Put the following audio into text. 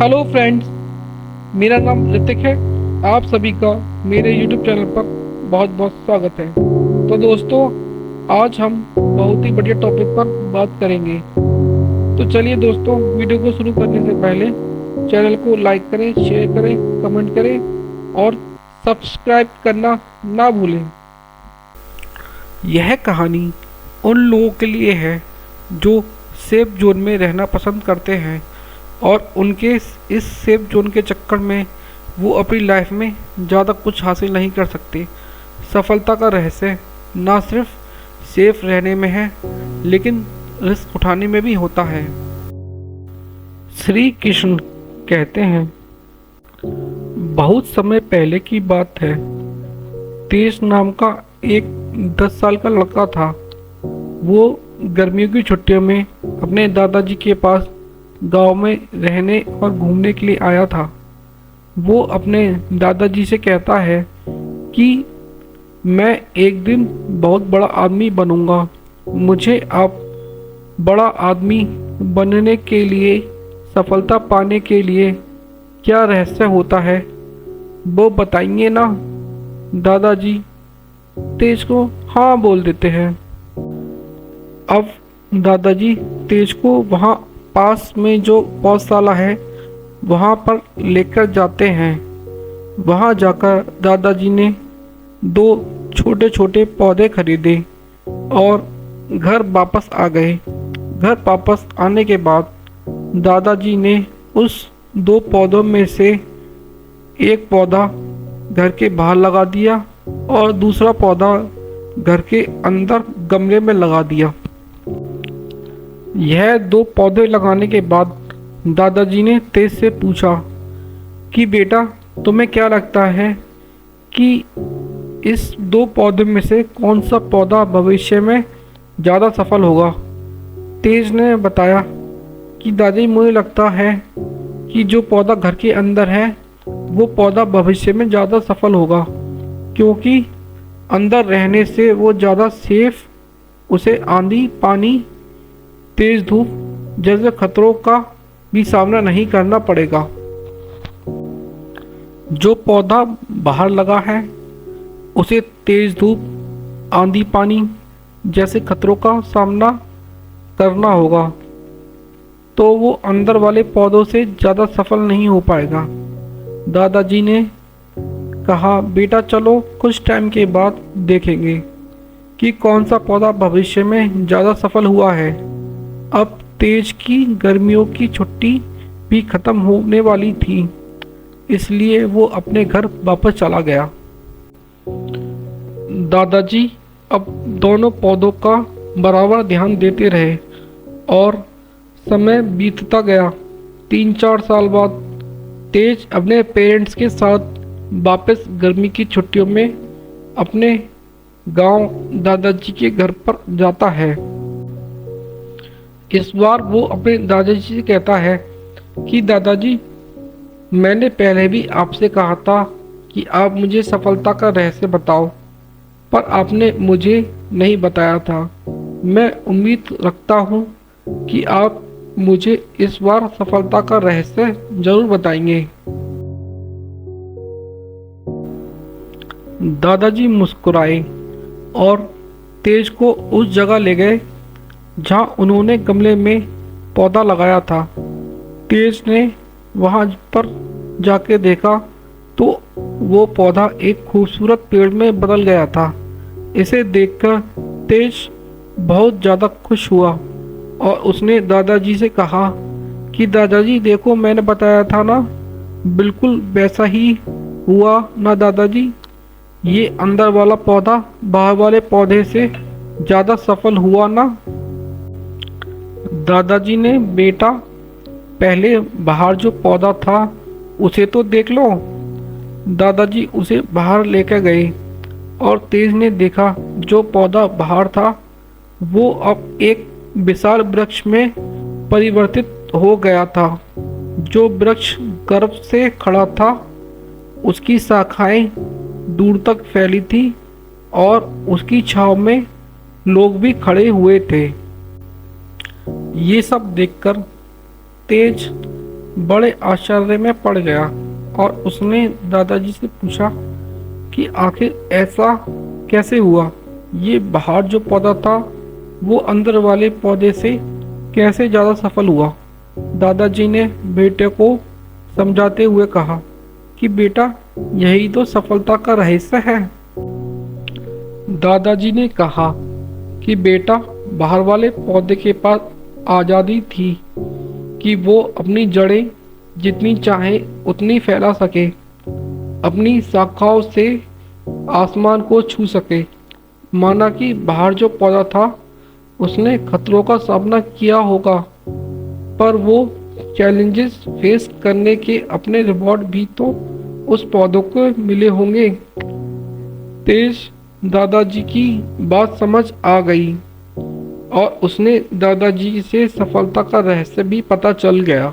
Hello friends, मेरा नाम ऋतिक है। आप सभी का मेरे YouTube चैनल पर बहुत बहुत स्वागत है। तो दोस्तों, आज हम बहुत ही बढ़िया टॉपिक पर बात करेंगे। तो चलिए दोस्तों, वीडियो को शुरू करने से पहले चैनल को लाइक करें, शेयर करें, कमेंट करें और सब्सक्राइब करना ना भूलें। यह कहानी उन लोगों के लिए है जो सेफ जोन में रहना पसंद करते हैं और उनके इस सेफ जोन के चक्कर में वो अपनी लाइफ में ज़्यादा कुछ हासिल नहीं कर सकते। सफलता का रहस्य ना सिर्फ सेफ रहने में है, लेकिन रिस्क उठाने में भी होता है। श्री कृष्ण कहते हैं, बहुत समय पहले की बात है। तेज नाम का एक 10 साल का लड़का था। वो गर्मियों की छुट्टियों में अपने दादाजी के पास गांव में रहने और घूमने के लिए आया था। वो अपने दादाजी से कहता है कि मैं एक दिन बहुत बड़ा आदमी बनूंगा। मुझे आप बड़ा आदमी बनने के लिए, सफलता पाने के लिए क्या रहस्य होता है, वो बताइए ना। दादाजी तेज को हाँ बोल देते हैं। अब दादाजी तेज को वहाँ पास में जो पौधशाला है वहाँ पर लेकर जाते हैं। वहाँ जाकर दादाजी ने 2 छोटे छोटे पौधे खरीदे और घर वापस आ गए। घर वापस आने के बाद दादाजी ने उस 2 पौधों में से एक पौधा घर के बाहर लगा दिया और दूसरा पौधा घर के अंदर गमले में लगा दिया। यह 2 पौधे लगाने के बाद दादाजी ने तेज से पूछा कि बेटा, तुम्हें क्या लगता है कि इस 2 पौधों में से कौन सा पौधा भविष्य में ज़्यादा सफल होगा। तेज ने बताया कि दादाजी, मुझे लगता है कि जो पौधा घर के अंदर है वो पौधा भविष्य में ज़्यादा सफल होगा, क्योंकि अंदर रहने से वो ज़्यादा सेफ, उसे आंधी, पानी, तेज धूप जैसे खतरों का भी सामना नहीं करना पड़ेगा। जो पौधा बाहर लगा है उसे तेज धूप, आंधी, पानी जैसे खतरों का सामना करना होगा, तो वो अंदर वाले पौधों से ज़्यादा सफल नहीं हो पाएगा। दादाजी ने कहा, बेटा चलो कुछ टाइम के बाद देखेंगे कि कौन सा पौधा भविष्य में ज़्यादा सफल हुआ है। अब तेज की गर्मियों की छुट्टी भी ख़त्म होने वाली थी, इसलिए वो अपने घर वापस चला गया। दादाजी अब दोनों पौधों का बराबर ध्यान देते रहे और समय बीतता गया। 3-4 साल बाद तेज अपने पेरेंट्स के साथ वापस गर्मी की छुट्टियों में अपने गांव दादाजी के घर पर जाता है। इस बार वो अपने दादाजी से कहता है कि दादाजी, मैंने पहले भी आपसे कहा था कि आप मुझे सफलता का रहस्य बताओ, पर आपने मुझे नहीं बताया था। मैं उम्मीद रखता हूँ कि आप मुझे इस बार सफलता का रहस्य जरूर बताएंगे। दादाजी मुस्कुराए और तेज को उस जगह ले गए जहाँ उन्होंने गमले में पौधा लगाया था। तेज ने वहाँ पर जाके देखा तो वो पौधा एक खूबसूरत पेड़ में बदल गया था। इसे देखकर तेज बहुत ज़्यादा खुश हुआ और उसने दादाजी से कहा कि दादाजी देखो, मैंने बताया था ना, बिल्कुल वैसा ही हुआ ना दादाजी। ये अंदर वाला पौधा बाहर वाले पौधे से ज़्यादा सफल हुआ ना। दादाजी ने, बेटा पहले बाहर जो पौधा था उसे तो देख लो। दादाजी उसे बाहर लेकर गए और तेज ने देखा जो पौधा बाहर था वो अब एक विशाल वृक्ष में परिवर्तित हो गया था। जो वृक्ष गर्भ से खड़ा था उसकी शाखाएं दूर तक फैली थी और उसकी छांव में लोग भी खड़े हुए थे। ये सब देखकर तेज बड़े आश्चर्य में पड़ गया और उसने दादाजी से पूछा कि आखिर ऐसा कैसे हुआ। ये बाहर जो पौधा था वो अंदर वाले पौधे से कैसे ज़्यादा सफल हुआ। दादाजी ने बेटे को समझाते हुए कहा कि बेटा, यही तो सफलता का रहस्य है। दादाजी ने कहा कि बेटा, बाहर वाले पौधे के पास आज़ादी थी कि वो अपनी जड़ें जितनी चाहे उतनी फैला सके, अपनी शाखाओं से आसमान को छू सके। माना कि बाहर जो पौधा था उसने खतरों का सामना किया होगा, पर वो चैलेंजेस फेस करने के अपने रिवॉर्ड भी तो उस पौधों को मिले होंगे। तेज दादाजी की बात समझ आ गई और उसने दादाजी से सफलता का रहस्य भी पता चल गया।